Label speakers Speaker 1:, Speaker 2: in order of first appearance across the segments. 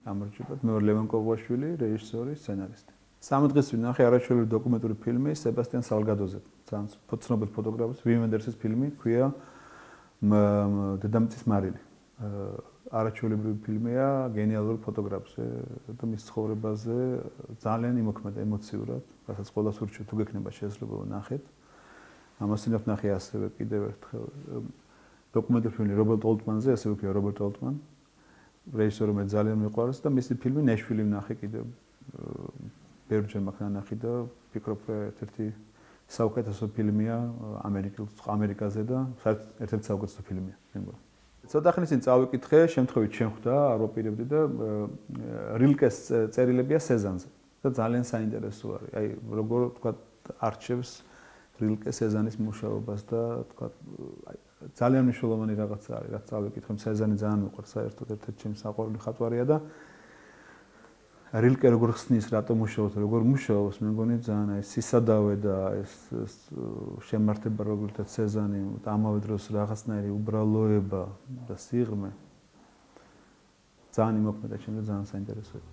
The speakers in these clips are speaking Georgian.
Speaker 1: გამარჯვებათ. მე ვარ ლევან კოღუაშვილი, რეჟისორი, სცენარისტი. 3 დღის წინ ნახე არაჩვეული დოკუმენტური ფილმი სებასტიან სალგადოზე. ძალიან ცნობილ ფოტოგრაფის ვიმ ვენდერსის ფილმი, ქვია დედამიწის მარილი. არაჩვეულებრივი ფილმია გენიალური ფოტოგრაფზე და მის ცხოვრებაზე ძალიან იმოქმედა ემოციურად, რასაც ყველას ურჩევ თუ გექნება შესაძლებლობა ნახეთ. ამას წინათ ნახე ასევე კიდევ ერთხელ დოკუმენტური ფილმი რობერტ ოლტმანზე, ასევე ქვია რობერტ ოლტმან. რეჟისორი მე ძალიან მიყვარს და მისი ფილმი ნეშვილი ვნახე კიდევ ბევრჯერ მაქვს ნანახი და ვფიქრობ რომ ერთ-ერთი საუკეთესო ფილმია ამერიკაზე და ერთ-ერთი საუკეთესო ფილმია მე მგონი. ცოტა ხნის წინ წავიკითხე, შემთხვევით შემხვდა, არ ვაპირებდი და რილკეს წერილებია სეზანზე და ძალიან საინტერესო არის. აი როგორ თქვა არჩევს რილკე სეზანის მუშაობას და თქვა ძალიან მნიშვნელოვანი რაღაცა არის, რაც წავიკითხე, სეზანი ძალიან მიყვარს, საერთოდ ერთ-ერთი ჩემი საყვარელი ხატვარია და რილკე როგორ ხსნის, რატომ მუშაობს, როგორ მუშაობს, მე მგონი ძალიან აი სისადავე და ეს შემართება როგორთაც სეზანი, ამავე დროს რაღაცნაირი უბრალოება და სიღრმე ძალიან იმოქმედა ჩემს ძალიან საინტერესოა.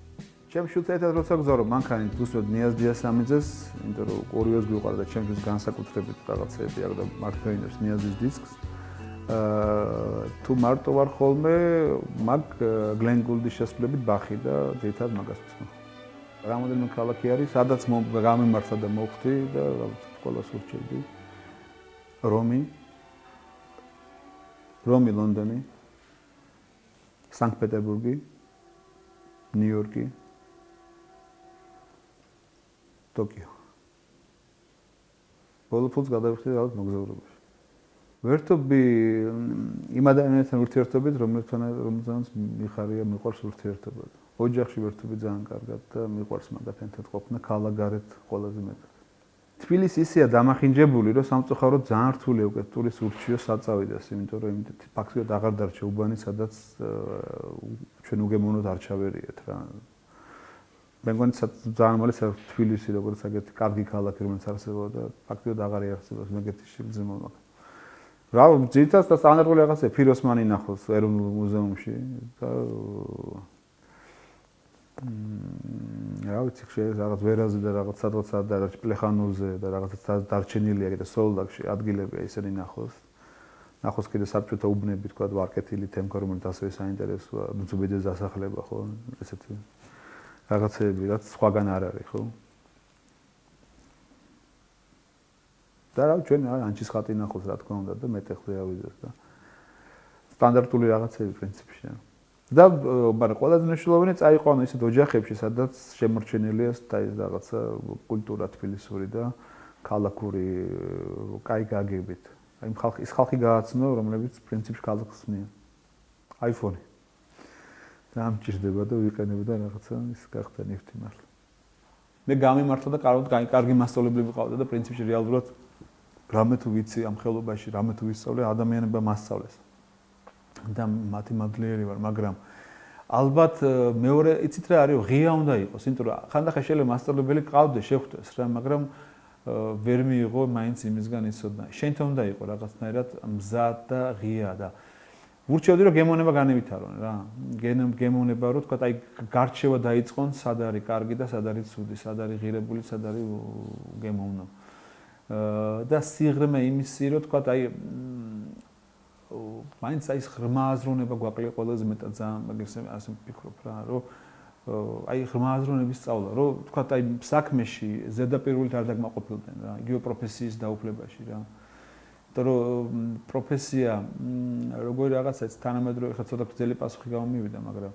Speaker 1: ჩემ შულს ერთად როცა გზავრო მანქანით უსმენთ ნიაზ დიასამიძეს, იმიტომ რომ ორივეს გვიყვარდა და ჩემთვის განსაკუთრებით რაღაცები აქვს და მართლმეინებს ნიაზის დისკს. თუ მარტო ვარ ხოლმე, მაგ გლენ გულდის შესრულებით ბახი და ძირითადად მაგას ვსმენ. რამოდენიმე ქალაქი არის, სადაც გამემართა და მოვხვდი და ყველას ურჩევდი. რომი, ლონდონი, სანქტ-პეტერბურგი, ნიუ-იორკი, ტოკიო. ბოლო ფულს გადავიხდი რაღაც მოგზაურობაში. ვერთობი იმ ადამიანებთან ურთიერთობით, რომელთანაც მიყვარს ურთიერთობა. ოჯახში ვერთობი ძალიან კარგად და მიყვარს მაგათთან ყოფნა, ქალაქგარეთ ყველაზე მეტად. თბილისი ისეა დამახინჯებული, რომ სამწუხაროდ ძალიან რთულია უკვე ტურისტ ურჩიო საწავიდეს, იმიტომ რომ ფაქტობრივად აღარ დარჩა უბანი, სადაც ჩვენ უგემოვნოთ არ ჩავერიეთ რა. მე მგონი ძალიან მალე თბილისი როგორც აგეთი კარგი ქალაქი, რომელიც არსებობდა და ფაქტობრივად აღარ იარსებობს მეგეთი შეგრძნობა მაქვს. რა ძირითადად და სტანდარტული რაღაცა ფიროსმანი ნახოს ეროვნულ მუზეუმში და რა ვიცი შეიძლება რაღაც ვერაზე და რაღაც სადღაც და პლეხანოვზე და რაღაცა დარჩენილია კიდე სოლდაკში ადგილები ისინი ნახოს კიდე საბჭოთა უბნები თქვა ვარკეთილი თემკა რომელიც ასევე საინტერესოა ძუბეძეს დასახლება ხო ესეთი რაღაცები რაც სხვაგან არ არის ხო და რა ჩვენ ანჩის ხატი ნახოს რა თქმა უნდა და მეტეხზე ავიდეს და სტანდარტული რაღაცები პრინციპში და მაგრამ ყველაზე მნიშვნელოვანი წაიყვანო ისეთ ოჯახებში სადაც შემორჩენილია ეს რაღაცა კულტურა თბილისური და ქალაქური კაი გაგებით აი ის ხალხი გააცნო რომლებიც პრინციპში ქალაქს ხსნიან iPhone და ამჭირდება და ვიყენებ და რაღაცა ის გახდა ნივთი მართლა მე გამიმართლა და კარგი მასწავლებლები ყავდა და პრინციპში რეალურად რამე თუ ვიცი ამ ხელობაში, რამე თუ ვისწავლე, ადამიანებმა მასწავლეს. და მათი მადლიერი ვარ, მაგრამ ალბათ მეორე იცით რა არის, ღია უნდა იყოს, იმიტომ რომ ხანდახან შეიძლება მასწავლებელი ყავდეს, შეხვდეს რა, მაგრამ ვერ მიიღო მაინც იმისგან იცოდნა. შენთან უნდა იყოს რაღაცნაირად მზად და ღია და ურჩევდი რომ გემოვნება განევითარონ რა. გემოვნება რომ თქვა აი გარჩევა დაიწყონ, სად არის კარგი და სად არის ცუდი, სად არის ღირებული, სად არის გემოვნა. და სიღრმე იმისი რომ თქვა აი მაინც აი ღრმა აზროვნება გვაკლია ყველაზე მეტად ძალიან მაგას ასე ვფიქრობ რა რომ აი ღრმა აზროვნების სწავლა რომ თქვა აი საქმეში ზედაპირულად არ დაგმაყოფილდნენ რა იგივე პროფესიის დაუფლებაში რა იმიტომ რომ პროფესია როგორი რაღაცა თანამედროვე ხა ცოტა გრძელი პასუხი გამომივიდა მაგრამ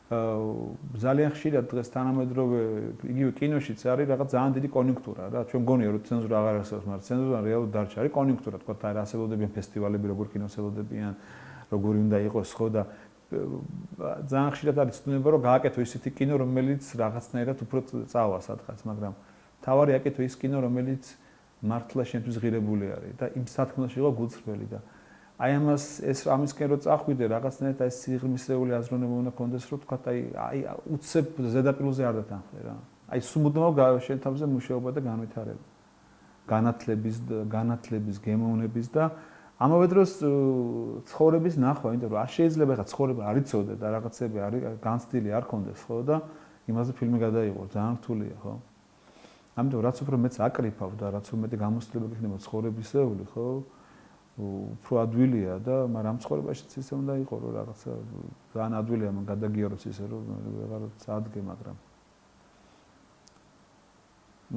Speaker 1: ძალიან ხშირად დღეს თანამედროვე იგივე კინოშიც არის რაღაც ძალიან დიდი კონიუნქტურა რა ჩვენ გონია რომ ცენზურა აღარ არსებობს მაგრამ ცენზურა რეალურად დარჩა არის კონიუნქტურა თქვა და რასელოდებიან ფესტივალები როგორ კინოსელოდებიან როგორი უნდა იყოს ხო და ძალიან ხშირად არის ცნობა რომ გააკეთო ისეთი კინო რომელიც რაღაცნაირად უფრო წავა სადღაც მაგრამ თავარი აკეთო ის კინო რომელიც მართლა შენთვის ღირებული არის და იმ სათქმელში იყო გულწრფელი და აი ამისკენ რო წახვიდე რაღაცნაირად აი სიღრმისეული აზროვნება უნდა კონდეს რომ თქვა აი უცებ ზედაპირულზე არ დათანხმდე რა აი სულ შენ თავზე მუშაობა და განვითარება განათლების გემოვნების და ამავე დროს ცხოვრების ნახვა, იმიტომ რომ არ შეიძლება ხა ცხოვრება არ იცოდე და რაღაცები არ განცდილი არ ქონდეს, ხო და იმაზე ფილმი გადაიღო, ძალიან რთულია, ხო? ამიტომ რაც უფრო მეც აკრიფავ და რაც უფრო მეტი გამოსწრება გექნება ცხოვრებისეული, ხო? უფრო ადვილია და მაგრამ ამ ცხოვრებაშიც ისე უნდა იყოს, რომ რაღაცა ძალიან ადვილია მან გადაგიაროს ისე რომ ვეღარაც ადგე, მაგრამ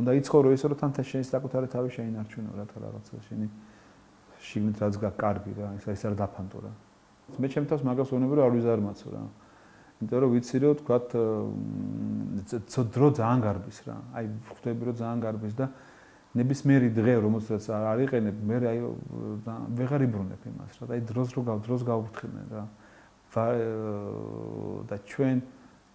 Speaker 1: უნდა იცხოვრო ისე რომ თან შენი საკუთარი თავი შეინარჩუნო რათა რაღაცა შენი შიგნით რაც გაკარგი რა, ის არ დაფანტო რა. მე ჩემ თავს მაგას ვონები რომ არ ვიზარმაცო რა. იმიტომ რომ ვიცი რომ თქვათ დრო ძალიან გარბის რა. აი ხვდები რომ ძალიან გარბის და ნებისმიერი დღე რომელსაც არ იყენებ, მე აი ვეღარ იბრუნებ იმას რა. აი დროს გავფრთხილენ რა. და ჩვენ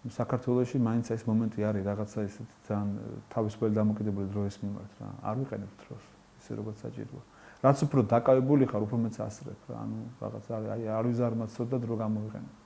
Speaker 1: საქართველოში მაინც ეს მომენტი არის რაღაცა ისეთ ძალიან თავისუფალი დამოკიდებული დროის მიმართ რა. არ ვიყენებ დროს ისე როგორც საჭიროა. რაც უფრო დაკავებული ხარ, უფრო მეც ასწრებ რა. ანუ რაღაცა აი არ ვიზარმაცო და დრო გამოვიყენებ.